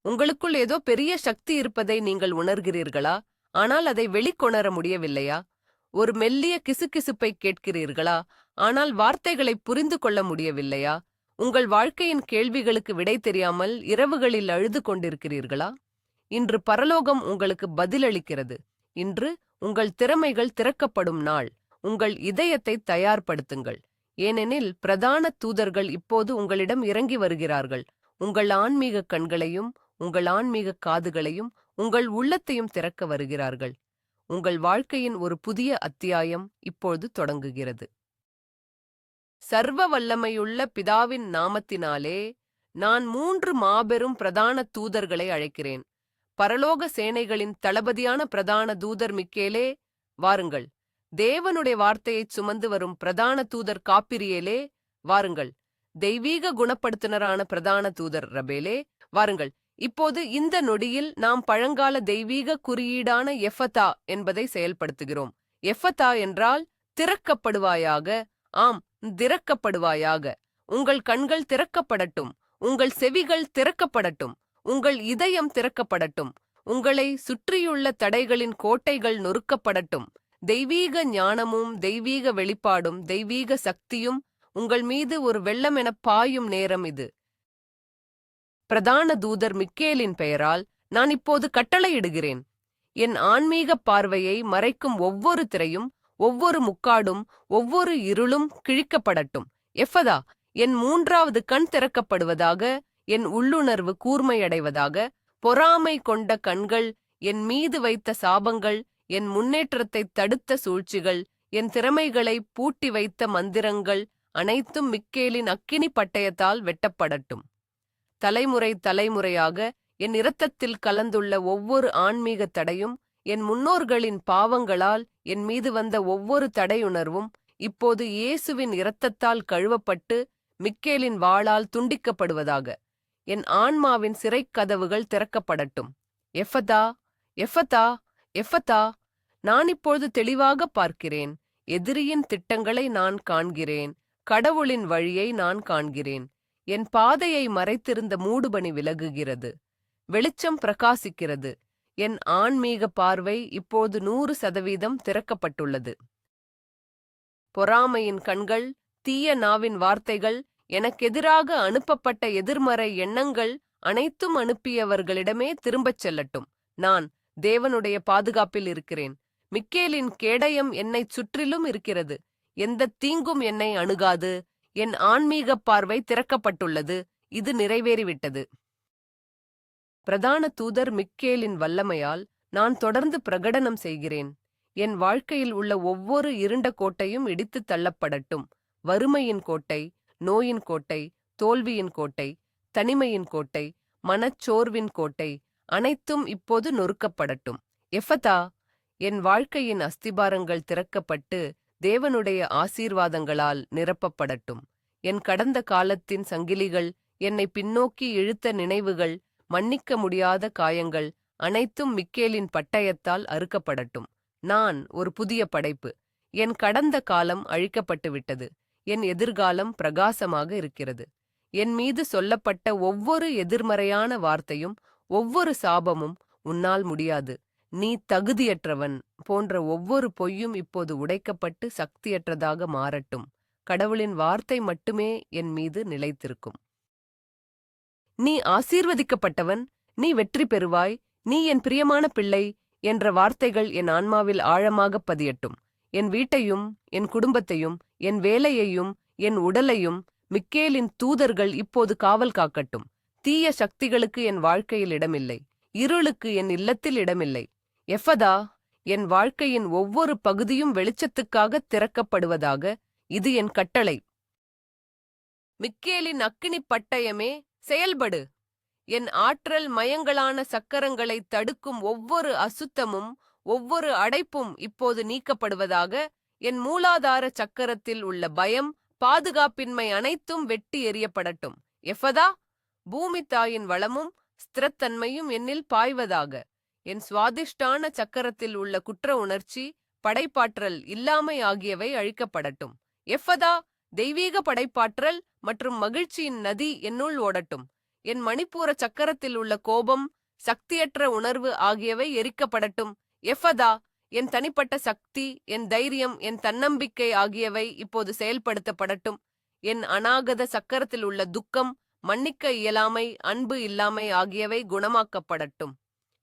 உங்களுக்குள் ஏதோ பெரிய சக்தி இருப்பதை நீங்கள் உணர்கிறீர்களா? ஆனால் அதை வெளிக்கொணர முடியவில்லையா? ஒரு மெல்லிய கிசுகிசுப்பை கேட்கிறீர்களா? ஆனால் வார்த்தைகளை புரிந்து கொள்ள முடியவில்லையா? உங்கள் வாழ்க்கையின் கேள்விகளுக்கு விடை தெரியாமல் இரவுகளில் அழுது கொண்டிருக்கிறீர்களா? இன்று பரலோகம் உங்களுக்கு பதிலளிக்கிறது. இன்று உங்கள் திறமைகள் திறக்கப்படும் நாள். உங்கள் இதயத்தை தயார்படுத்துங்கள். ஏனெனில் பிரதான தூதர்கள் இப்போது உங்களிடம் இறங்கி வருகிறார்கள். உங்கள் ஆன்மீக கண்களையும் உங்கள் ஆன்மீக காதுகளையும் உங்கள் உள்ளத்தையும் திறக்க வருகிறார்கள். உங்கள் வாழ்க்கையின் ஒரு புதிய அத்தியாயம் இப்பொழுது தொடங்குகிறது. சர்வ வல்லமையுள்ள பிதாவின் நாமத்தினாலே நான் 3 மாபெரும் பிரதான தூதர்களை அழைக்கிறேன். பரலோக சேனைகளின் தளபதியான பிரதான தூதர் மிக்கேலே, வாருங்கள். தேவனுடைய வார்த்தையைச் சுமந்து வரும் பிரதான தூதர் காப்பிரியேலே, வாருங்கள். தெய்வீக குணப்படுத்துனரான பிரதான தூதர் ரபேலே, வாருங்கள். இப்போது இந்த நொடியில் நாம் பழங்கால தெய்வீக குறியீடான எஃபதா என்பதை செயல்படுத்துகிறோம். எஃபதா என்றால் திறக்கப்படுவாயாக. ஆம், திறக்கப்படுவாயாக. உங்கள் கண்கள் திறக்கப்படட்டும். உங்கள் செவிகள் திறக்கப்படட்டும். உங்கள் இதயம் திறக்கப்படட்டும். உங்களை சுற்றியுள்ள தடைகளின் கோட்டைகள் நொறுக்கப்படட்டும். தெய்வீக ஞானமும் தெய்வீக வெளிப்பாடும் தெய்வீக சக்தியும் உங்கள் மீது ஒரு வெள்ளமெனப் பாயும் நேரம் இது. பிரதான தூதர் மிக்கேலின் பெயரால் நான் இப்போது கட்டளையிடுகிறேன். என் ஆன்மீக பார்வையை மறைக்கும் ஒவ்வொரு திரையும், ஒவ்வொரு முக்காடும், ஒவ்வொரு இருளும் கிழிக்கப்படட்டும். எஃபதா, என் 3வது கண் திறக்கப்படுவதாக. என் உள்ளுணர்வு கூர்மையடைவதாக. பொறாமை கொண்ட கண்கள், என் மீது வைத்த சாபங்கள், என் முன்னேற்றத்தை தடுத்த சூழ்ச்சிகள், என் திறமைகளை பூட்டி வைத்த மந்திரங்கள் அனைத்தும் மிக்கேலின் அக்கினி பட்டயத்தால் வெட்டப்படட்டும். தலைமுறை தலைமுறையாக என் இரத்தத்தில் கலந்துள்ள ஒவ்வொரு ஆன்மீக தடையும், என் முன்னோர்களின் பாவங்களால் என் மீது வந்த ஒவ்வொரு தடையுணர்வும் இப்போது இயேசுவின் இரத்தத்தால் கழுவப்பட்டு மிக்கேலின் வாளால் துண்டிக்கப்படுவதாக. என் ஆன்மாவின் சிறைக்கதவுகள் திறக்கப்படட்டும். எஃபதா, எஃபதா, எஃபதா. நான் இப்பொழுது தெளிவாக பார்க்கிறேன். எதிரியின் திட்டங்களை நான் காண்கிறேன். கடவுளின் வழியை நான் காண்கிறேன். என் பாதையை மறைத்திருந்த மூடுபனி விலகுகிறது. வெளிச்சம் பிரகாசிக்கிறது. என் ஆன்மீக பார்வை இப்போது 100% திறக்கப்பட்டுள்ளது. பொறாமையின் கண்கள், தீய நாவின் வார்த்தைகள், எனக்கெதிராக அனுப்பப்பட்ட எதிர்மறை எண்ணங்கள் அனைத்தும் அனுப்பியவர்களிடமே திரும்பச் செல்லட்டும். நான் தேவனுடைய பாதுகாப்பில் இருக்கிறேன். மிக்கேலின் கேடயம் என்னைச் சுற்றிலும் இருக்கிறது. எந்த தீங்கும் என்னை அணுகாது. என் ஆன்மீக பார்வை திறக்கப்பட்டுள்ளது. இது நிறைவேறிவிட்டது. பிரதான தூதர் மிக்கேலின் வல்லமையால் நான் தொடர்ந்து பிரகடனம் செய்கிறேன். என் வாழ்க்கையில் உள்ள ஒவ்வொரு இருண்ட கோட்டையும் இடித்துத் தள்ளப்படட்டும். வறுமையின் கோட்டை, நோயின் கோட்டை, தோல்வியின் கோட்டை, தனிமையின் கோட்டை, மனச்சோர்வின் கோட்டை அனைத்தும் இப்போது நொறுக்கப்படட்டும். எஃபதா, என் வாழ்க்கையின் அஸ்திபாரங்கள் திறக்கப்பட்டு தேவனுடைய ஆசீர்வாதங்களால் நிரப்பப்படட்டும். என் கடந்த காலத்தின் சங்கிலிகள், என்னை பின்னோக்கி இழுத்த நினைவுகள், மன்னிக்க முடியாத காயங்கள் அனைத்தும் மிக்கேலின் பட்டயத்தால் அறுக்கப்படட்டும். நான் ஒரு புதிய படைப்பு. என் கடந்த காலம் அழிக்கப்பட்டுவிட்டது. என் எதிர்காலம் பிரகாசமாக இருக்கிறது. என் மீது சொல்லப்பட்ட ஒவ்வொரு எதிர்மறையான வார்த்தையும், ஒவ்வொரு சாபமும், உன்னால் முடியாது, நீ தகுதியற்றவன் போன்ற ஒவ்வொரு பொய்யும் இப்போது உடைக்கப்பட்டு சக்தியற்றதாக மாறட்டும். கடவுளின் வார்த்தை மட்டுமே என் மீது நிலைத்திருக்கும். நீ ஆசீர்வதிக்கப்பட்டவன், நீ வெற்றி பெறுவாய், நீ என் பிரியமான பிள்ளை என்ற வார்த்தைகள் என் ஆன்மாவில் ஆழமாகப் பதியட்டும். என் வீட்டையும், என் குடும்பத்தையும், என் வேலையையும், என் உடலையும் மிக்கேலின் தூதர்கள் இப்போது காவல் காக்கட்டும். தீய சக்திகளுக்கு என் வாழ்க்கையில் இடமில்லை. இருளுக்கு என் இல்லத்தில் இடமில்லை. எஃபதா, என் வாழ்க்கையின் ஒவ்வொரு பகுதியும் வெளிச்சத்துக்காக திறக்கப்படுவதாக. இது என் கட்டளை. மிக்கேலின் அக்கினி பட்டயமே, செயல்படு. என் ஆற்றல் மயங்களான சக்கரங்களை தடுக்கும் ஒவ்வொரு அசுத்தமும், ஒவ்வொரு அடைப்பும் இப்போது நீக்கப்படுவதாக. என் மூலாதார சக்கரத்தில் உள்ள பயம், பாதுகாப்பின்மை அனைத்தும் வெட்டி எறியப்படட்டும். எஃபதா, பூமி தாயின் வளமும் ஸ்திரத்தன்மையும் என்னில் பாய்வதாக. என் சுவாதிஷ்டான சக்கரத்தில் உள்ள குற்ற உணர்ச்சி, படைப்பாற்றல், இல்லாமை ஆகியவை அழிக்கப்படட்டும். எஃபதா, தெய்வீக படைப்பாற்றல் மற்றும் மகிழ்ச்சியின் நதி என்னுள் ஓடட்டும். என் மணிப்பூர சக்கரத்தில் உள்ள கோபம், சக்தியற்ற உணர்வு ஆகியவை எரிக்கப்படட்டும். எஃபதா, என் தனிப்பட்ட சக்தி, என் தைரியம், என் தன்னம்பிக்கை ஆகியவை இப்போது செயல்படுத்தப்படட்டும். என் அநாகத சக்கரத்தில் உள்ள துக்கம், மன்னிக்க இயலாமை, அன்பு இல்லாமை ஆகியவை குணமாக்கப்படட்டும்.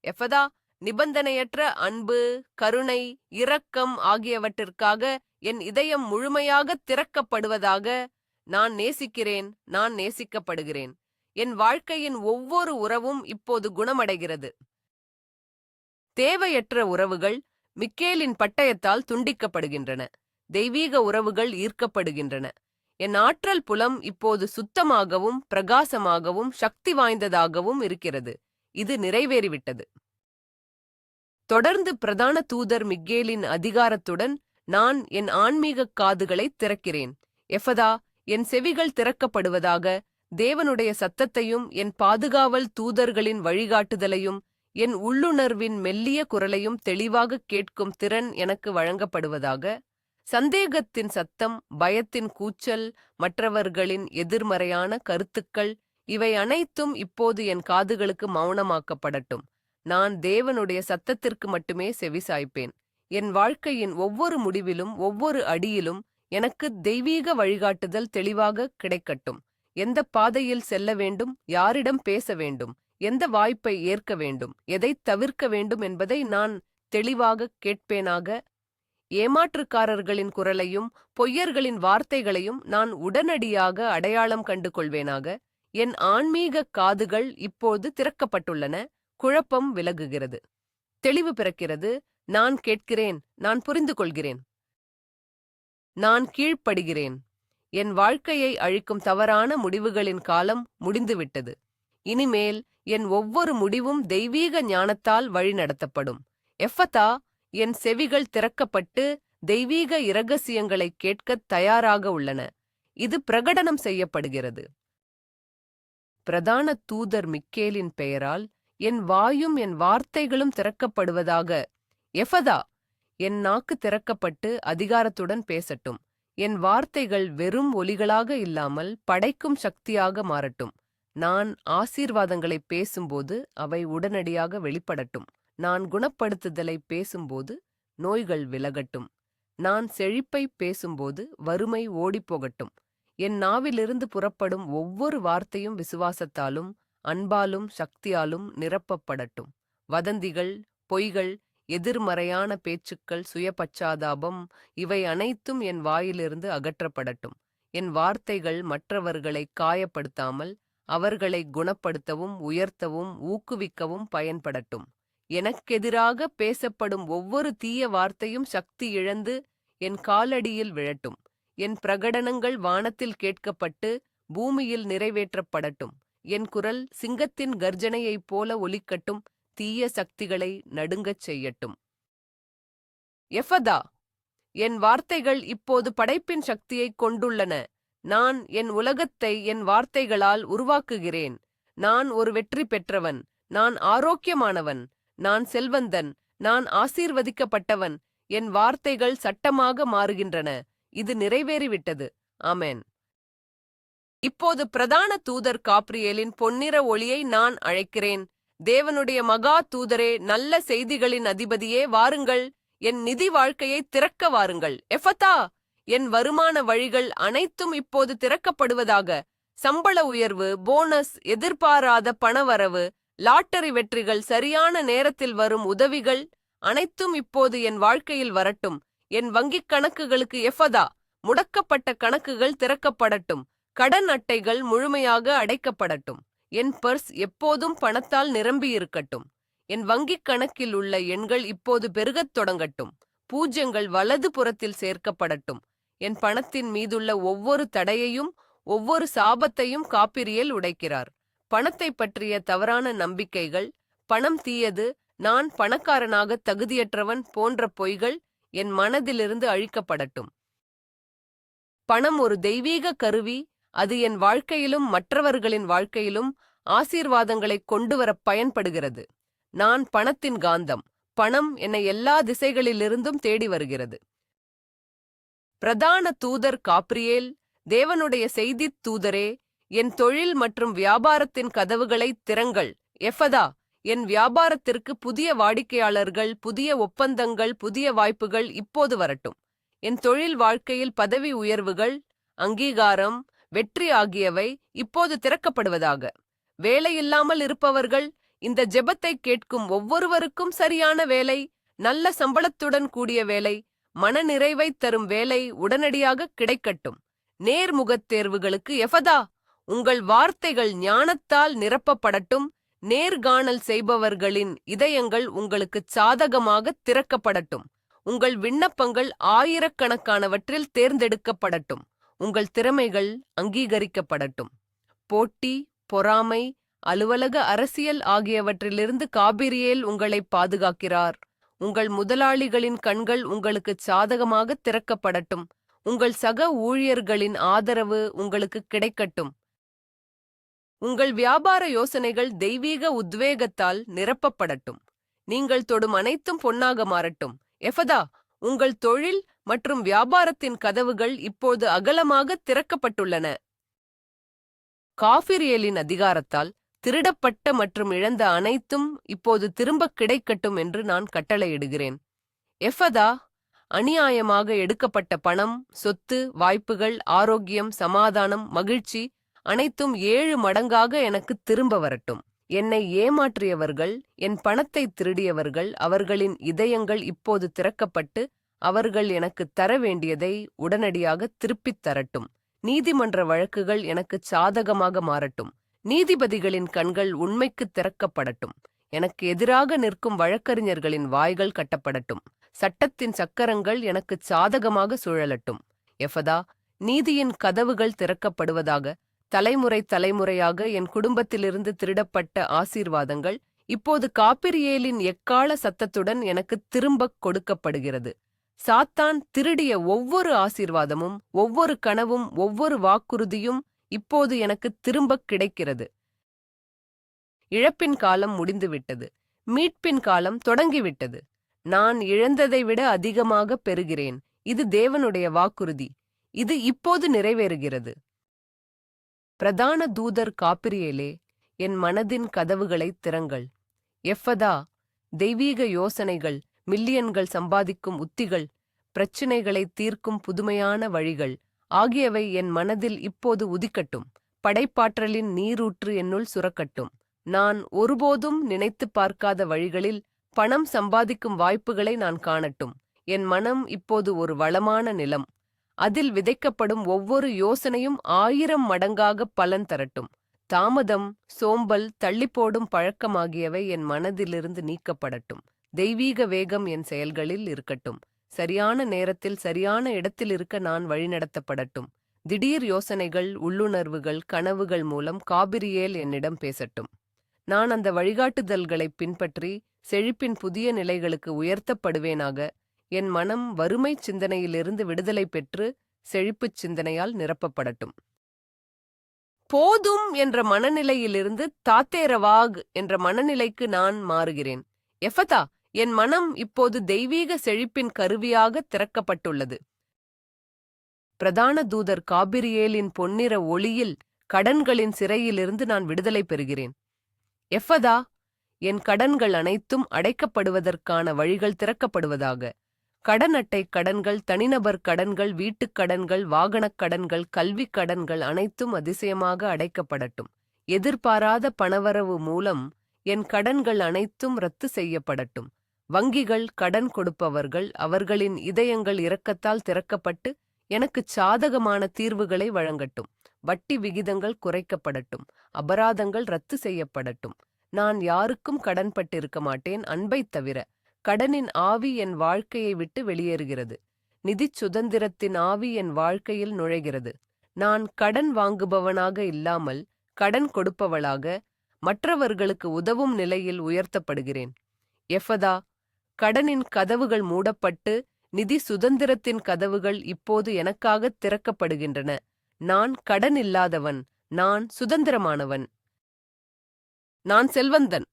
எஃபதா, நிபந்தனையற்ற அன்பு, கருணை, இரக்கம் ஆகியவற்றிற்காக என் இதயம் முழுமையாக திறக்கப்படுவதாக. நான் நேசிக்கிறேன், நான் நேசிக்கப்படுகிறேன். என் வாழ்க்கையின் ஒவ்வொரு உறவும் இப்போது குணமடைகிறது. தேவையற்ற உறவுகள் மிக்கேலின் பட்டயத்தால் துண்டிக்கப்படுகின்றன. தெய்வீக உறவுகள் ஈர்க்கப்படுகின்றன. என் ஆற்றல் புலம் இப்போது சுத்தமாகவும் பிரகாசமாகவும் சக்தி வாய்ந்ததாகவும் இருக்கிறது. இது நிறைவேறிவிட்டது. தொடர்ந்து பிரதான தூதர் மிக்கேலின் அதிகாரத்துடன் நான் என் ஆன்மீக காதுகளை திறக்கிறேன். எஃபதா, என் செவிகள் திறக்கப்படுவதாக. தேவனுடைய சத்தத்தையும் என் பாதுகாவல் தூதர்களின் வழிகாட்டுதலையும் என் உள்ளுணர்வின் மெல்லிய குரலையும் தெளிவாக கேட்கும் திறன் எனக்கு வழங்கப்படுவதாக. சந்தேகத்தின் சத்தம், பயத்தின் கூச்சல், மற்றவர்களின் எதிர்மறையான கருத்துக்கள் இவை அனைத்தும் இப்போது என் காதுகளுக்கு மௌனமாக்கப்படட்டும். நான் தேவனுடைய சத்தத்திற்கு மட்டுமே செவிசாய்ப்பேன். என் வாழ்க்கையின் ஒவ்வொரு முடிவிலும் ஒவ்வொரு அடியிலும் எனக்கு தெய்வீக வழிகாட்டுதல் தெளிவாக கிடைக்கட்டும். எந்த பாதையில் செல்ல வேண்டும், யாரிடம் பேச வேண்டும், எந்த வாய்ப்பை ஏற்க வேண்டும், எதை தவிர்க்க வேண்டும் என்பதை நான் தெளிவாக கேட்பேனாக. ஏமாற்றுக்காரர்களின் குரலையும் பொய்யர்களின் வார்த்தைகளையும் நான் உடனடியாக அடையாளம் கண்டு கொள்வேனாக. என் ஆன்மீக காதுகள் இப்போது திறக்கப்பட்டுள்ளன. குழப்பம் விலகுகிறது. தெளிவு பிறக்கிறது. நான் கேட்கிறேன், நான் புரிந்து கொள்கிறேன், நான் கீழ்ப்படுகிறேன். என் வாழ்க்கையை அழிக்கும் தவறான முடிவுகளின் காலம் முடிந்துவிட்டது. இனிமேல் என் ஒவ்வொரு முடிவும் தெய்வீக ஞானத்தால் வழிநடத்தப்படும். எஃபதா, என் செவிகள் திறக்கப்பட்டு தெய்வீக இரகசியங்களை கேட்கத் தயாராக உள்ளன. இது பிரகடனம் செய்யப்படுகிறது. பிரதான தூதர் மிக்கேலின் பெயரால் என் வாயும் என் வார்த்தைகளும் திறக்கப்படுவதாக. எஃபதா, என் நாக்கு திறக்கப்பட்டு அதிகாரத்துடன் பேசட்டும். என் வார்த்தைகள் வெறும் ஒலிகளாக இல்லாமல் படைக்கும் சக்தியாக மாறட்டும். நான் ஆசீர்வாதங்களை பேசும்போது அவை உடனடியாக வெளிப்படட்டும். நான் குணப்படுத்துதலை பேசும்போது நோய்கள் விலகட்டும். நான் செழிப்பை பேசும்போது வறுமை ஓடிப்போகட்டும். என் நாவிலிருந்து புறப்படும் ஒவ்வொரு வார்த்தையும் விசுவாசத்தாலும் அன்பாலும் சக்தியாலும் நிரப்பப்படட்டும். வதந்திகள், பொய்கள், எதிர்மறையான பேச்சுக்கள், சுயபச்சாதாபம் இவை அனைத்தும் என் வாயிலிருந்து அகற்றப்படட்டும். என் வார்த்தைகள் மற்றவர்களை காயப்படுத்தாமல் அவர்களை குணப்படுத்தவும் உயர்த்தவும் ஊக்குவிக்கவும் பயன்படட்டும். எனக்கெதிராக பேசப்படும் ஒவ்வொரு தீய வார்த்தையும் சக்தி இழந்து என் காலடியில் விழட்டும். என் பிரகடனங்கள் வானத்தில் கேட்கப்பட்டு பூமியில் நிறைவேற்றப்படட்டும். என் குரல் சிங்கத்தின் கர்ஜனையைப் போல ஒலிக்கட்டும். தீய சக்திகளை நடுங்கச் செய்யட்டும். எஃபதா, என் வார்த்தைகள் இப்போது படைப்பின் சக்தியை கொண்டுள்ளன. நான் என் உலகத்தை என் வார்த்தைகளால் உருவாக்குகிறேன். நான் ஒரு வெற்றி பெற்றவன். நான் ஆரோக்கியமானவன். நான் செல்வந்தன். நான் ஆசீர்வதிக்கப்பட்டவன். என் வார்த்தைகள் சட்டமாக மாறுகின்றன. இது நிறைவேறிவிட்டது. ஆமென். இப்போது பிரதான தூதர் காப்ரியேலின் பொன்னிற ஒளியை நான் அழைக்கிறேன். தேவனுடைய மகா தூதரே, நல்ல செய்திகளின் அதிபதியே, வாருங்கள். என் நிதி வாழ்க்கையை திறக்க வாருங்கள். எஃபதா, என் வருமான வழிகள் அனைத்தும் இப்போது திறக்கப்படுவதாக. சம்பள உயர்வு, போனஸ், எதிர்பாராத பணவரவு, லாட்டரி வெற்றிகள், சரியான நேரத்தில் வரும் உதவிகள் அனைத்தும் இப்போது என் வாழ்க்கையில் வரட்டும். என் வங்கிக் கணக்குகளுக்கு எஃபதா, முடக்கப்பட்ட கணக்குகள் திறக்கப்படட்டும். கடன் அட்டைகள் முழுமையாக அடைக்கப்படட்டும். என் பர்ஸ் எப்போதும் பணத்தால் நிரம்பியிருக்கட்டும். என் வங்கிக் கணக்கில் உள்ள எண்கள் இப்போது பெருகத் தொடங்கட்டும். பூஜ்யங்கள் வலது புறத்தில் சேர்க்கப்படட்டும். என் பணத்தின் மீதுள்ள ஒவ்வொரு தடையையும் ஒவ்வொரு சாபத்தையும் காபிரியேல் உடைக்கிறார். பணத்தை பற்றிய தவறான நம்பிக்கைகள், பணம் தீயது, நான் பணக்காரனாக தகுதியற்றவன் போன்ற பொய்கள் என் மனதிலிருந்து அழிக்கப்படட்டும். பணம் ஒரு தெய்வீக கருவி. அது என் வாழ்க்கையிலும் மற்றவர்களின் வாழ்க்கையிலும் ஆசீர்வாதங்களை கொண்டுவர பயன்படுகிறது. நான் பணத்தின் காந்தம். பணம் என்னை எல்லா திசைகளிலிருந்தும் தேடி வருகிறது. பிரதான தூதர் காப்ரியேல், தேவனுடைய செய்தித் தூதரே, என் தொழில் மற்றும் வியாபாரத்தின் கதவுகளை திறங்கள். எஃபதா, என் வியாபாரத்திற்கு புதிய வாடிக்கையாளர்கள், புதிய ஒப்பந்தங்கள், புதிய வாய்ப்புகள் இப்போது வரட்டும். என் தொழில் வாழ்க்கையில் பதவி உயர்வுகள், அங்கீகாரம், வெற்றி ஆகியவை இப்போது திறக்கப்படுவதாக. வேலையில்லாமல் இருப்பவர்கள், இந்த ஜெபத்தை கேட்கும் ஒவ்வொருவருக்கும் சரியான வேலை, நல்ல சம்பளத்துடன் கூடிய வேலை, மனநிறைவை தரும் வேலை உடனடியாக கிடைக்கட்டும். நேர்முகத் தேர்வுகளுக்கு எஃபதா, உங்கள் வார்த்தைகள் ஞானத்தால் நிரப்பப்படட்டும். நேர்காணல் செய்பவர்களின் இதயங்கள் உங்களுக்கு சாதகமாக திறக்கப்படட்டும். உங்கள் விண்ணப்பங்கள் ஆயிரக்கணக்கானவற்றில் தேர்ந்தெடுக்கப்படட்டும். உங்கள் திறமைகள் அங்கீகரிக்கப்படட்டும். போட்டி, பொறாமை, அலுவலக அரசியல் ஆகியவற்றிலிருந்து காபிரியேல் உங்களை பாதுகாக்கிறார். உங்கள் முதலாளிகளின் கண்கள் உங்களுக்கு சாதகமாக திறக்கப்படட்டும். உங்கள் சக ஊழியர்களின் ஆதரவு உங்களுக்கு கிடைக்கட்டும். உங்கள் வியாபார யோசனைகள் தெய்வீக உத்வேகத்தால் நிரப்பப்படட்டும். நீங்கள் தொடும் அனைத்தும் பொன்னாக மாறட்டும். எஃபதா, உங்கள் தொழில் மற்றும் வியாபாரத்தின் கதவுகள் இப்போது அகலமாக திறக்கப்பட்டுள்ளன. காபிரியேலின் அதிகாரத்தால் திருடப்பட்ட மற்றும் இழந்த அனைத்தும் இப்போது திரும்பக் கிடைக்கட்டும் என்று நான் கட்டளையிடுகிறேன். எஃபதா, அநியாயமாக எடுக்கப்பட்ட பணம், சொத்து, வாய்ப்புகள், ஆரோக்கியம், சமாதானம், மகிழ்ச்சி அனைத்தும் 7 மடங்காக எனக்கு திரும்ப வரட்டும். என்னை ஏமாற்றியவர்கள், என் பணத்தை திருடியவர்கள், அவர்களின் இதயங்கள் இப்போது திறக்கப்பட்டு அவர்கள் எனக்கு தர வேண்டியதை உடனடியாக திருப்பித் தரட்டும். நீதிமன்ற வழக்குகள் எனக்கு சாதகமாக மாறட்டும். நீதிபதிகளின் கண்கள் உண்மைக்கு திறக்கப்படட்டும். எனக்கு எதிராக நிற்கும் வழக்கறிஞர்களின் வாய்கள் கட்டப்படட்டும். சட்டத்தின் சக்கரங்கள் எனக்கு சாதகமாக சுழலட்டும். எஃபதா, நீதியின் கதவுகள் திறக்கப்படுவதாக. தலைமுறை தலைமுறையாக என் குடும்பத்திலிருந்து திருடப்பட்ட ஆசீர்வாதங்கள் இப்போது காபிரியேலின் எக்கால சத்தத்துடன் எனக்கு திரும்பக் கொடுக்கப்படுகிறது. சாத்தான் திருடிய ஒவ்வொரு ஆசீர்வாதமும், ஒவ்வொரு கனவும், ஒவ்வொரு வாக்குறுதியும் இப்போது எனக்கு திரும்பக் கிடைக்கிறது. இழப்பின் காலம் முடிந்துவிட்டது. மீட்பின் காலம் தொடங்கிவிட்டது. நான் இழந்ததை விட அதிகமாக பெறுகிறேன். இது தேவனுடைய வாக்குறுதி. இது இப்போது நிறைவேறுகிறது. பிரதான தூதர் காபிரியேலே, என் மனதின் கதவுகளை திறங்கள். எஃபதா, தெய்வீக யோசனைகள், மில்லியன்கள் சம்பாதிக்கும் உத்திகள், பிரச்சினைகளை தீர்க்கும் புதுமையான வழிகள் ஆகியவை என் மனதில் இப்போது உதிக்கட்டும். படைப்பாற்றலின் நீரூற்று என்னுள் சுரக்கட்டும். நான் ஒருபோதும் நினைத்துப் பார்க்காத வழிகளில் பணம் சம்பாதிக்கும் வாய்ப்புகளை நான் காணட்டும். என் மனம் இப்போது ஒரு வளமான நிலம். அதில் விதைக்கப்படும் ஒவ்வொரு யோசனையும் 1000 மடங்காக பலன் தரட்டும். தாமதம், சோம்பல், தள்ளிப்போடும் பழக்கமாகியவை என் மனதிலிருந்து நீக்கப்படட்டும். தெய்வீக வேகம் என் செயல்களில் இருக்கட்டும். சரியான நேரத்தில் சரியான இடத்தில் இருக்க நான் வழிநடத்தப்படட்டும். திடீர் யோசனைகள், உள்ளுணர்வுகள், கனவுகள் மூலம் காபிரியேல் என்னிடம் பேசட்டும். நான் அந்த வழிகாட்டுதல்களைப் பின்பற்றி செழிப்பின் புதிய நிலைகளுக்கு உயர்த்தப்படுவேனாக. என் மனம் வறுமைச் சிந்தனையிலிருந்து விடுதலை பெற்று செழிப்புச் சிந்தனையால் நிரப்பப்படட்டும். போதும் என்ற மனநிலையிலிருந்து தாத்தேரவாக் என்ற மனநிலைக்கு நான் மாறுகிறேன். எஃபதா, என் மனம் இப்போது தெய்வீக செழிப்பின் கருவியாக திறக்கப்பட்டுள்ளது. பிரதான தூதர் காபிரியேலின் பொன்னிற ஒளியில் கடன்களின் சிறையிலிருந்து நான் விடுதலை பெறுகிறேன். எஃபதா, என் கடன்கள் அனைத்தும் அடைக்கப்படுவதற்கான வழிகள் திறக்கப்படுவதாக. கடன் அட்டை கடன்கள், தனிநபர் கடன்கள், வீட்டுக் கடன்கள், வாகனக் கடன்கள், கல்விக் கடன்கள் அனைத்தும் அதிசயமாக அடைக்கப்படட்டும். எதிர்பாராத பணவரவு மூலம் என் கடன்கள் அனைத்தும் ரத்து செய்யப்படட்டும். வங்கிகள், கடன் கொடுப்பவர்கள், அவர்களின் இதயங்கள் இரக்கத்தால் திறக்கப்பட்டு எனக்குச் சாதகமான தீர்வுகளை வழங்கட்டும். வட்டி விகிதங்கள் குறைக்கப்படட்டும். அபராதங்கள் ரத்து செய்யப்படட்டும். நான் யாருக்கும் கடன்பட்டிருக்க மாட்டேன், அன்பைத் தவிர. கடனின் ஆவி என் வாழ்க்கையை விட்டு வெளியேறுகிறது. நிதிச் சுதந்திரத்தின் ஆவி என் வாழ்க்கையில் நுழைகிறது. நான் கடன் வாங்குபவனாக இல்லாமல் கடன் கொடுப்பவளாக மற்றவர்களுக்கு உதவும் நிலையில் உயர்த்தப்படுகிறேன். எஃபதா, கடனின் கதவுகள் மூடப்பட்டு நிதி சுதந்திரத்தின் கதவுகள் இப்போது எனக்காக திறக்கப்படுகின்றன. நான் கடன் இல்லாதவன். நான் சுதந்திரமானவன். நான் செல்வந்தன்.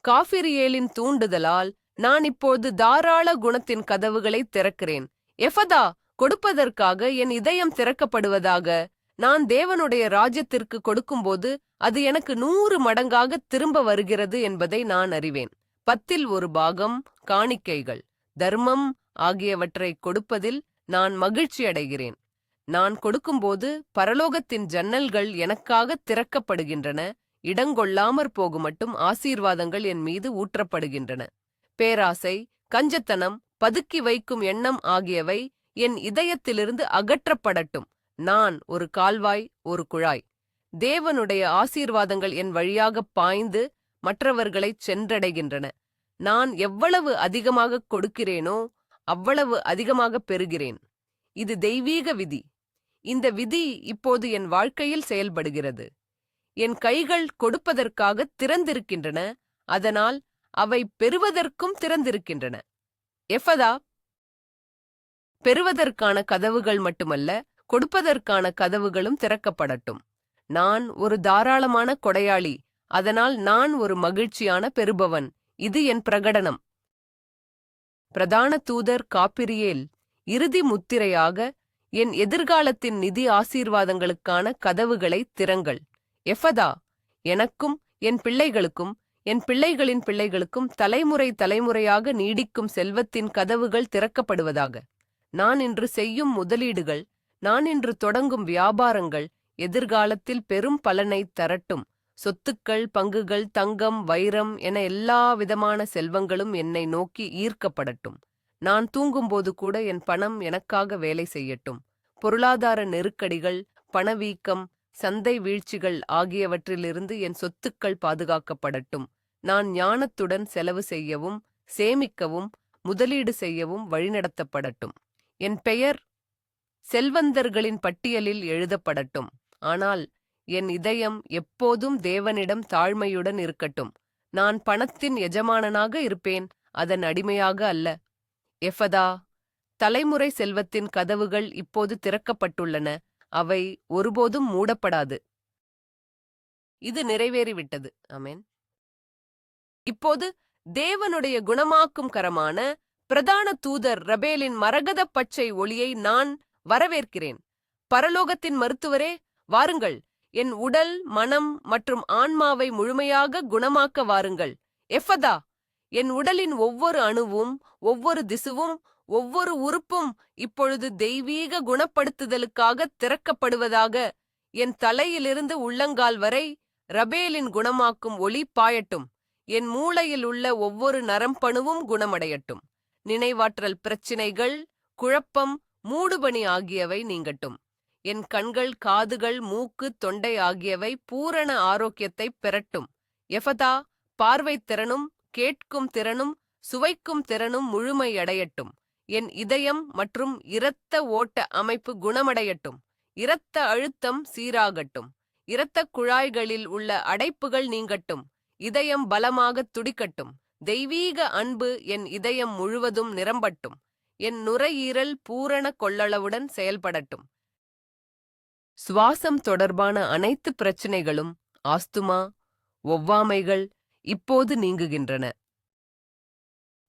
காபிரியேலின் தூண்டுதலால் நான் இப்போது தாராள குணத்தின் கதவுகளை திறக்கிறேன். எஃபதா, கொடுப்பதற்காக என் இதயம் திறக்கப்படுவதாக. நான் தேவனுடைய ராஜ்யத்திற்கு கொடுக்கும்போது அது எனக்கு 100 மடங்காக திரும்ப வருகிறது என்பதை நான் அறிவேன். 10ல் 1 பாகம் காணிக்கைகள், தர்மம் ஆகியவற்றை கொடுப்பதில் நான் மகிழ்ச்சி அடைகிறேன். நான் கொடுக்கும்போது பரலோகத்தின் ஜன்னல்கள் எனக்காக திறக்கப்படுகின்றன. இடங்கொள்ளாமற் போகுமட்டும் ஆசீர்வாதங்கள் என் மீது ஊற்றப்படுகின்றன. பேராசை, கஞ்சத்தனம், பதுக்கி வைக்கும் எண்ணம் ஆகியவை என் இதயத்திலிருந்து அகற்றப்படட்டும். நான் ஒரு கால்வாய், ஒரு குழாய். தேவனுடைய ஆசீர்வாதங்கள் என் வழியாகப் பாய்ந்து மற்றவர்களைச் சென்றடைகின்றன. நான் எவ்வளவு அதிகமாகக் கொடுக்கிறேனோ அவ்வளவு அதிகமாகப் பெறுகிறேன். இது தெய்வீக விதி. இந்த விதி இப்போது என் வாழ்க்கையில் செயல்படுகிறது. என் கைகள் கொடுப்பதற்காக திறந்திருக்கின்றன, அதனால் அவை பெறுவதற்கும் திறந்திருக்கின்றன. எஃபதா, பெறுவதற்கான கதவுகள் மட்டுமல்ல, கொடுப்பதற்கான கதவுகளும் திறக்கப்படட்டும். நான் ஒரு தாராளமான கொடையாளி, அதனால் நான் ஒரு மகிழ்ச்சியான பெறுபவன். இது என் பிரகடனம். பிரதான தூதர் காபிரியேல், இறுதி முத்திரையாக என் எதிர்காலத்தின் நிதி ஆசீர்வாதங்களுக்கான கதவுகளை திறங்கள். எஃபதா, எனக்கும் என் பிள்ளைகளுக்கும் என் பிள்ளைகளின் பிள்ளைகளுக்கும் தலைமுறை தலைமுறையாக நீடிக்கும் செல்வத்தின் கதவுகள் திறக்கப்படுவதாக. நான் இன்று செய்யும் முதலீடுகள், நான் இன்று தொடங்கும் வியாபாரங்கள் எதிர்காலத்தில் பெரும் பலனைத் தரட்டும். சொத்துக்கள், பங்குகள், தங்கம், வைரம் என எல்லா விதமான செல்வங்களும் என்னை நோக்கி ஈர்க்கப்படட்டும். நான் தூங்கும்போது கூட என் பணம் எனக்காக வேலை செய்யட்டும். பொருளாதார நெருக்கடிகள், பணவீக்கம், சந்தை வீழ்ச்சிகள் ஆகியவற்றிலிருந்து என் சொத்துக்கள் பாதுகாக்கப்படட்டும். நான் ஞானத்துடன் செலவு செய்யவும், சேமிக்கவும், முதலீடு செய்யவும் வழிநடத்தப்படட்டும். என் பெயர் செல்வந்தர்களின் பட்டியலில் எழுதப்படட்டும். ஆனால் என் இதயம் எப்போதும் தேவனிடம் தாழ்மையுடன் இருக்கட்டும். நான் பணத்தின் எஜமானனாக இருப்பேன், அதன் அடிமையாக அல்ல. எஃபதா, தலைமுறை செல்வத்தின் கதவுகள் இப்போது திறக்கப்பட்டுள்ளன. அவை ஒருபோதும் மூடப்படாது. இது நிறைவேறிவிட்டது. ஆமென். இப்போது தேவனுடைய குணமாக்கும் கரமான பிரதான தூதர் ரபேலின் மரகத பச்சை ஒளியை நான் வரவேற்கிறேன். பரலோகத்தின் மருத்துவரே, வாருங்கள். என் உடல், மனம் மற்றும் ஆன்மாவை முழுமையாக குணமாக்க வாருங்கள். எஃபதா, என் உடலின் ஒவ்வொரு அணுவும், ஒவ்வொரு திசுவும், ஒவ்வொரு உறுப்பும் இப்பொழுது தெய்வீக குணப்படுத்துதலுக்காக திறக்கப்படுவதாக. என் தலையிலிருந்து உள்ளங்கால் வரை ரபேலின் குணமாக்கும் ஒளி பாயட்டும். என் மூளையில் உள்ள ஒவ்வொரு நரம்பணுவும் குணமடையட்டும். நினைவாற்றல் பிரச்சினைகள், குழப்பம், மூடுபனி ஆகியவை நீங்கட்டும். என் கண்கள், காதுகள், மூக்கு, தொண்டை ஆகியவை பூரண ஆரோக்கியத்தை பெறட்டும். எஃபதா, பார்வைத் திறனும், கேட்கும் திறனும், சுவைக்கும் திறனும் முழுமையடையட்டும். என் இதயம் மற்றும் இரத்த ஓட்ட அமைப்பு குணமடையட்டும். இரத்த அழுத்தம் சீராகட்டும். இரத்தக் குழாய்களில் உள்ள அடைப்புகள் நீங்கட்டும். இதயம் பலமாகத் துடிக்கட்டும். தெய்வீக அன்பு என் இதயம் முழுவதும் நிரம்பட்டும். என் நுரையீரல் பூரண கொள்ளளவுடன் செயல்படட்டும். சுவாசம் தொடர்பான அனைத்து பிரச்சினைகளும், ஆஸ்துமா, ஒவ்வாமைகள் இப்போது நீங்குகின்றன.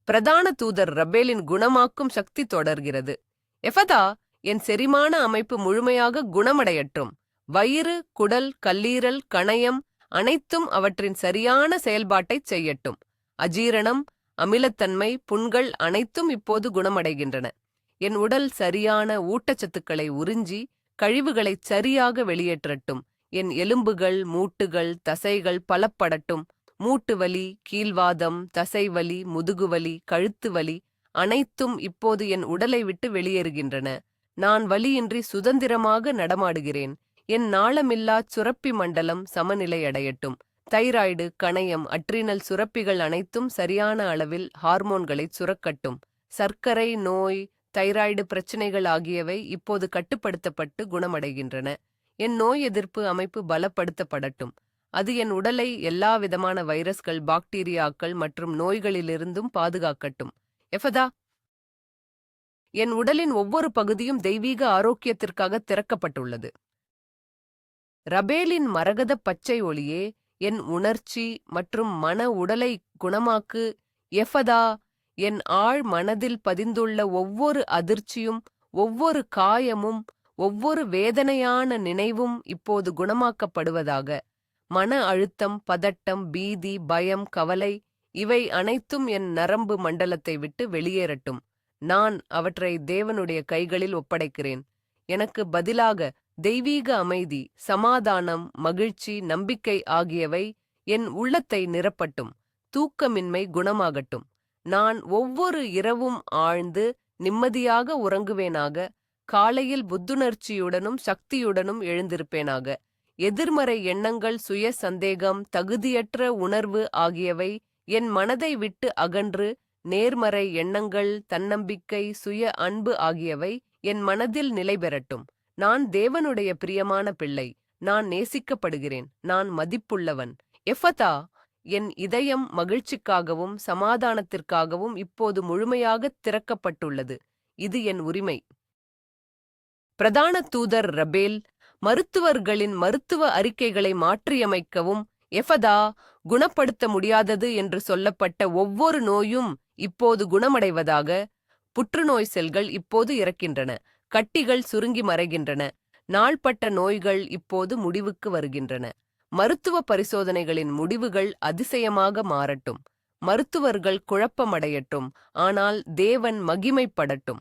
பிரதான தூதர் ரபேலின் குணமாக்கும் சக்தி தொடர்கிறது. எஃபதா, என் செரிமான அமைப்பு முழுமையாக குணமடையட்டும். வயிறு, குடல், கல்லீரல், கணையம் அனைத்தும் அவற்றின் சரியான செயல்பாட்டைச் செய்யட்டும். அஜீரணம், அமிலத்தன்மை, புண்கள் அனைத்தும் இப்போது குணமடைகின்றன. என் உடல் சரியான ஊட்டச்சத்துக்களை உறிஞ்சி கழிவுகளைச் சரியாக வெளியேற்றட்டும். என் எலும்புகள், மூட்டுகள், தசைகள் பலப்படட்டும். மூட்டு வலி, கீல்வாதம், தசைவலி, முதுகுவலி, கழுத்து வலி அனைத்தும் இப்போது என் உடலை விட்டு வெளியேறுகின்றன. நான் வலியின்றி சுதந்திரமாக நடமாடுகிறேன். என் நாளமில்லாச் சுரப்பி மண்டலம் சமநிலையடையட்டும். தைராய்டு, கணையம், அட்ரினல் சுரப்பிகள் அனைத்தும் சரியான அளவில் ஹார்மோன்களைச் சுரக்கட்டும். சர்க்கரை நோய், தைராய்டு பிரச்சினைகள் ஆகியவை இப்போது கட்டுப்படுத்தப்பட்டு குணமடைகின்றன. என் நோய் எதிர்ப்பு அமைப்பு பலப்படுத்தப்படட்டும். அது என் உடலை எல்லாவிதமான வைரஸ்கள், பாக்டீரியாக்கள் மற்றும் நோய்களிலிருந்தும் பாதுகாக்கட்டும். எஃபதா, என் உடலின் ஒவ்வொரு பகுதியும் தெய்வீக ஆரோக்கியத்திற்காக திறக்கப்பட்டுள்ளது. ரபேலின் மரகத பச்சை ஒளியே, என் உணர்ச்சி மற்றும் மன உடலை குணமாக்கு. எஃபதா, என் ஆழ் மனதில் பதிந்துள்ள ஒவ்வொரு அதிர்ச்சியும், ஒவ்வொரு காயமும், ஒவ்வொரு வேதனையான நினைவும் இப்போது குணமாக்கப்படுவதாக. மன அழுத்தம், பதட்டம், பீதி, பயம், கவலை இவை அனைத்தும் என் நரம்பு மண்டலத்தை விட்டு வெளியேறட்டும். நான் அவற்றை தேவனுடைய கைகளில் ஒப்படைக்கிறேன். எனக்கு பதிலாக தெய்வீக அமைதி, சமாதானம், மகிழ்ச்சி, நம்பிக்கை ஆகியவை என் உள்ளத்தை நிரப்பட்டும். தூக்கமின்மை குணமாகட்டும். நான் ஒவ்வொரு இரவும் ஆழ்ந்து நிம்மதியாக உறங்குவேனாக. காலையில் புத்துணர்ச்சியுடனும் சக்தியுடனும் எழுந்திருப்பேனாக. எதிர்மறை எண்ணங்கள், சுய சந்தேகம், தகுதியற்ற உணர்வு ஆகியவை என் மனதை விட்டு அகன்று, நேர்மறை எண்ணங்கள், தன்னம்பிக்கை, சுய அன்பு ஆகியவை என் மனதில் நிலை பெறட்டும். நான் தேவனுடைய பிரியமான பிள்ளை. நான் நேசிக்கப்படுகிறேன். நான் மதிப்புள்ளவன். எஃபதா, என் இதயம் மகிழ்ச்சிக்காகவும் சமாதானத்திற்காகவும் இப்போது முழுமையாகத் திறக்கப்பட்டுள்ளது. இது என் உரிமை. பிரதான தூதர் ரபேல், மருத்துவர்களின் மருத்துவ அறிக்கைகளை மாற்றியமைக்கவும், எஃபதா, குணப்படுத்த முடியாதது என்று சொல்லப்பட்ட ஒவ்வொரு நோயும் இப்போது குணமடைவதாக. புற்றுநோய் செல்கள் இப்போது இறக்கின்றன. கட்டிகள் சுருங்கி மறைகின்றன. நாள்பட்ட நோய்கள் இப்போது முடிவுக்கு வருகின்றன. மருத்துவ பரிசோதனைகளின் முடிவுகள் அதிசயமாக மாறட்டும். மருத்துவர்கள் குழப்பமடையட்டும், ஆனால் தேவன் மகிமைப்படட்டும்.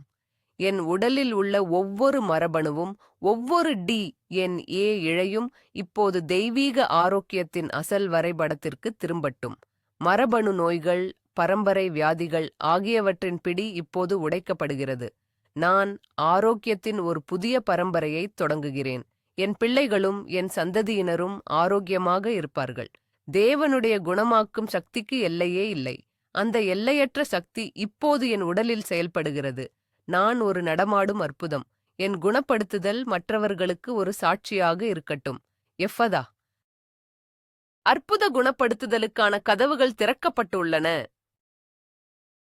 என் உடலில் உள்ள ஒவ்வொரு மரபணுவும், ஒவ்வொரு DNA இழையும் இப்போது தெய்வீக ஆரோக்கியத்தின் அசல் வரைபடத்திற்கு திரும்பட்டும். மரபணு நோய்கள், பரம்பரை வியாதிகள் ஆகியவற்றின் பிடி இப்போது உடைக்கப்படுகிறது. நான் ஆரோக்கியத்தின் ஒரு புதிய பரம்பரையை தொடங்குகிறேன். என் பிள்ளைகளும் என் சந்ததியினரும் ஆரோக்கியமாக இருப்பார்கள். தேவனுடைய குணமாக்கும் சக்திக்கு எல்லையே இல்லை. அந்த எல்லையற்ற சக்தி இப்போது என் உடலில் செயல்படுகிறது. நான் ஒரு நடமாடும் அற்புதம். என் குணப்படுத்துதல் மற்றவர்களுக்கு ஒரு சாட்சியாக இருக்கட்டும். எஃபதா, அற்புத குணப்படுத்துதலுக்கான கதவுகள் திறக்கப்பட்டுள்ளன.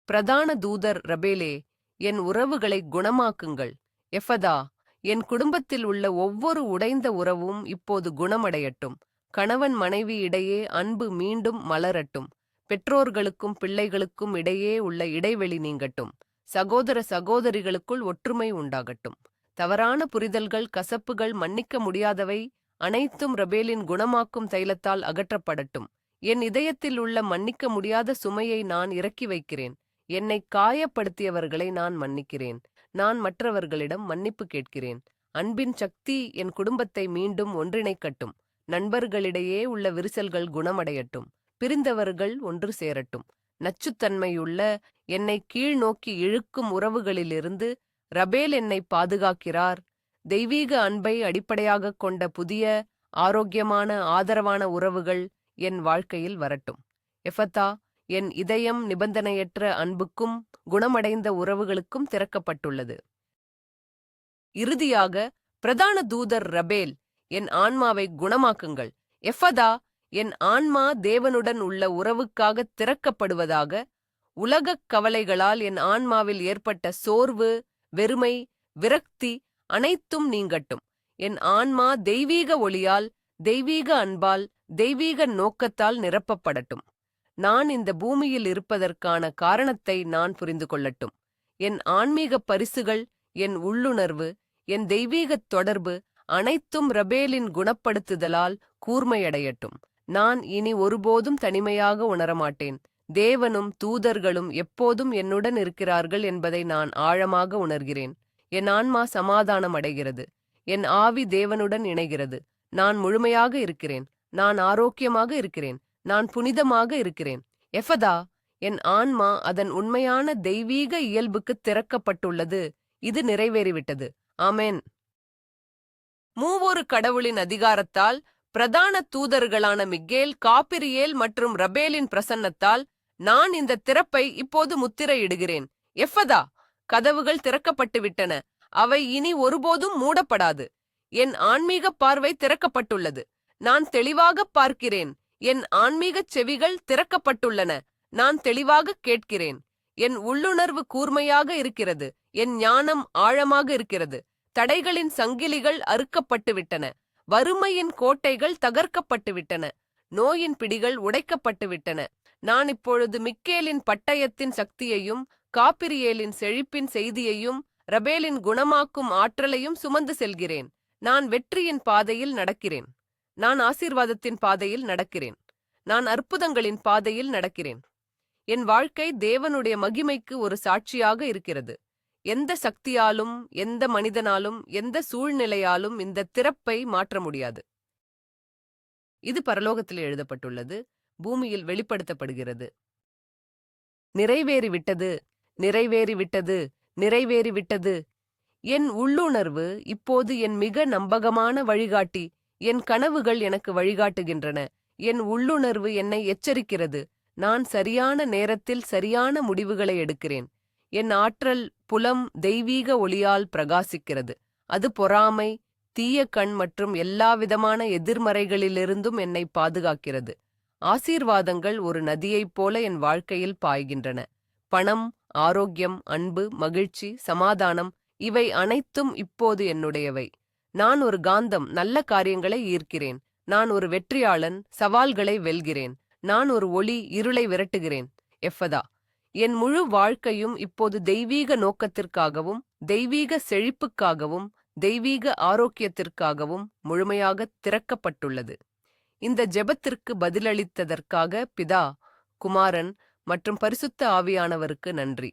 பிரதான தூதர் ரபேலே, என் உறவுகளை குணமாக்குங்கள். எஃபதா, என் குடும்பத்தில் உள்ள ஒவ்வொரு உடைந்த உறவும் இப்போது குணமடையட்டும். கணவன் மனைவி இடையே அன்பு மீண்டும் மலரட்டும். பெற்றோர்களுக்கும் பிள்ளைகளுக்கும் இடையே உள்ள இடைவெளி நீங்கட்டும். சகோதர சகோதரிகளுக்குள் ஒற்றுமை உண்டாகட்டும். தவறான புரிதல்கள், கசப்புகள், மன்னிக்க முடியாதவை அனைத்தும் ரபேலின் குணமாக்கும் தைலத்தால் அகற்றப்படட்டும். என் இதயத்தில் உள்ள மன்னிக்க முடியாத சுமையை நான் இறக்கி வைக்கிறேன். என்னை காயப்படுத்தியவர்களை நான் மன்னிக்கிறேன். நான் மற்றவர்களிடம் மன்னிப்பு கேட்கிறேன். அன்பின் சக்தி என் குடும்பத்தை மீண்டும் ஒன்றிணைக்கட்டும். நண்பர்களிடையே உள்ள விரிசல்கள் குணமடையட்டும். பிரிந்தவர்கள் ஒன்று சேரட்டும். நச்சுத்தன்மையுள்ள, என்னை கீழ் நோக்கி இழுக்கும் உறவுகளிலிருந்து ரபேல் என்னை பாதுகாக்கிறார். தெய்வீக அன்பை அடிப்படையாகக் கொண்ட புதிய, ஆரோக்கியமான, ஆதரவான உறவுகள் என் வாழ்க்கையில் வரட்டும். எஃபதா, என் இதயம் நிபந்தனையற்ற அன்புக்கும் குணமடைந்த உறவுகளுக்கும் திறக்கப்பட்டுள்ளது. இறுதியாக, பிரதான தூதர் ரபேல், என் ஆன்மாவை குணமாக்குங்கள். எஃபதா, என் ஆன்மா தேவனுடன் உள்ள உறவுக்காக திறக்கப்படுவதாக. உலகக் கவலைகளால் என் ஆன்மாவில் ஏற்பட்ட சோர்வு, வெறுமை, விரக்தி அனைத்தும் நீங்கட்டும். என் ஆன்மா தெய்வீக ஒளியால், தெய்வீக அன்பால், தெய்வீக நோக்கத்தால் நிரப்பப்படட்டும். நான் இந்த பூமியில் இருப்பதற்கான காரணத்தை நான் புரிந்து கொள்ளட்டும். என் ஆன்மீக பரிசுகள், என் உள்ளுணர்வு, என் தெய்வீகத் தொடர்பு அனைத்தும் ரபேலின் குணப்படுத்துதலால் கூர்மையடையட்டும். நான் இனி ஒருபோதும் தனிமையாக உணரமாட்டேன். தேவனும் தூதர்களும் எப்போதும் என்னுடன் இருக்கிறார்கள் என்பதை நான் ஆழமாக உணர்கிறேன். என் ஆன்மா சமாதானம் அடைகிறது. என் ஆவி தேவனுடன் இணைகிறது. நான் முழுமையாக இருக்கிறேன். நான் ஆரோக்கியமாக இருக்கிறேன். நான் புனிதமாக இருக்கிறேன். எஃபதா, என் ஆன்மா அதன் உண்மையான தெய்வீக இயல்புக்கு திறக்கப்பட்டுள்ளது. இது நிறைவேறிவிட்டது. ஆமென். மூவொரு கடவுளின் அதிகாரத்தால், பிரதான தூதர்களான மிக்கேல், காபிரியேல் மற்றும் ரபேலின் பிரசன்னத்தால் நான் இந்த திறப்பை இப்போது முத்திரையிடுகிறேன். எஃபதா, கதவுகள் திறக்கப்பட்டுவிட்டன. அவை இனி ஒருபோதும் மூடப்படாது. என் ஆன்மீக பார்வை திறக்கப்பட்டுள்ளது. நான் தெளிவாகப் பார்க்கிறேன். என் ஆன்மீகச் செவிகள் திறக்கப்பட்டுள்ளன. நான் தெளிவாகக் கேட்கிறேன். என் உள்ளுணர்வு கூர்மையாக இருக்கிறது. என் ஞானம் ஆழமாக இருக்கிறது. தடைகளின் சங்கிலிகள் அறுக்கப்பட்டுவிட்டன. வறுமையின் கோட்டைகள் தகர்க்கப்பட்டுவிட்டன. நோயின் பிடிகள் உடைக்கப்பட்டுவிட்டன. நான் இப்பொழுது மிக்கேலின் பட்டயத்தின் சக்தியையும், காபிரியேலின் செழிப்பின் செய்தியையும், ரபேலின் குணமாக்கும் ஆற்றலையும் சுமந்து செல்கிறேன். நான் வெற்றியின் பாதையில் நடக்கிறேன். நான் ஆசீர்வாதத்தின் பாதையில் நடக்கிறேன். நான் அற்புதங்களின் பாதையில் நடக்கிறேன். என் வாழ்க்கை தேவனுடைய மகிமைக்கு ஒரு சாட்சியாக இருக்கிறது. எந்த சக்தியாலும், எந்த மனிதனாலும், எந்த சூழ்நிலையாலும் இந்த திறப்பை மாற்ற முடியாது. இது பரலோகத்தில் எழுதப்பட்டுள்ளது, பூமியில் வெளிப்படுத்தப்படுகிறது. நிறைவேறிவிட்டது, நிறைவேறிவிட்டது, நிறைவேறிவிட்டது. என் உள்ளுணர்வு இப்போது என் மிக நம்பகமான வழிகாட்டி. என் கனவுகள் எனக்கு வழிகாட்டுகின்றன. என் உள்ளுணர்வு என்னை எச்சரிக்கிறது. நான் சரியான நேரத்தில் சரியான முடிவுகளை எடுக்கிறேன். என் ஆற்றல் புலம் தெய்வீக ஒளியால் பிரகாசிக்கிறது. அது பொறாமை, தீய கண் மற்றும் எல்லாவிதமான எதிர்மறைகளிலிருந்தும் என்னை பாதுகாக்கிறது. ஆசீர்வாதங்கள் ஒரு நதியைப் போல என் வாழ்க்கையில் பாய்கின்றன. பணம், ஆரோக்கியம், அன்பு, மகிழ்ச்சி, சமாதானம் இவை அனைத்தும் இப்போது என்னுடையவை. நான் ஒரு காந்தம், நல்ல காரியங்களை ஈர்க்கிறேன். நான் ஒரு வெற்றியாளன், சவால்களை வெல்கிறேன். நான் ஒரு ஒளி, இருளை விரட்டுகிறேன். எஃபதா. என் முழு வாழ்க்கையும் இப்போது தெய்வீக நோக்கத்திற்காகவும், தெய்வீக செழிப்புக்காகவும், தெய்வீக ஆரோக்கியத்திற்காகவும் முழுமையாக திறக்கப்பட்டுள்ளது. இந்த ஜெபத்திற்கு பதிலளித்ததற்காக பிதா, குமாரன் மற்றும் பரிசுத்த ஆவியானவருக்கு நன்றி.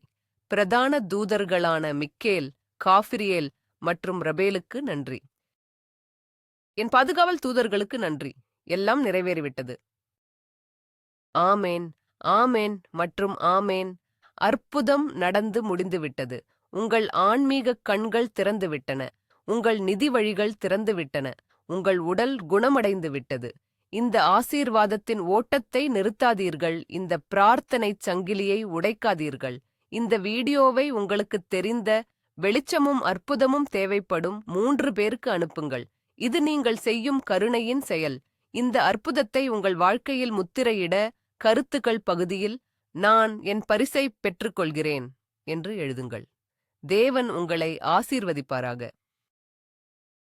பிரதான தூதர்களான மிக்கேல், காஃபிரியேல் மற்றும் ரபேலுக்கு நன்றி. என் பாதுகாவல் தூதர்களுக்கு நன்றி. எல்லாம் நிறைவேறிவிட்டது. ஆமேன், ஆமேன் மற்றும் ஆமேன். அற்புதம் நடந்து முடிந்துவிட்டது. உங்கள் ஆன்மீக கண்கள் திறந்துவிட்டன. உங்கள் நிதி வழிகள் திறந்துவிட்டன. உங்கள் உடல் குணமடைந்து விட்டது. இந்த ஆசீர்வாதத்தின் ஓட்டத்தை நிறுத்தாதீர்கள். இந்த பிரார்த்தனைச் சங்கிலியை உடைக்காதீர்கள். இந்த வீடியோவை உங்களுக்குத் தெரிந்த வெளிச்சமும் அற்புதமும் தேவைப்படும் 3 பேருக்கு அனுப்புங்கள். இது நீங்கள் செய்யும் கருணையின் செயல். இந்த அற்புதத்தை உங்கள் வாழ்க்கையில் முத்திரையிட கருத்துக்கள் பகுதியில் நான் என் பரிசை பெற்றுக்கொள்கிறேன் என்று எழுதுங்கள். தேவன் உங்களை ஆசீர்வதிப்பாராக.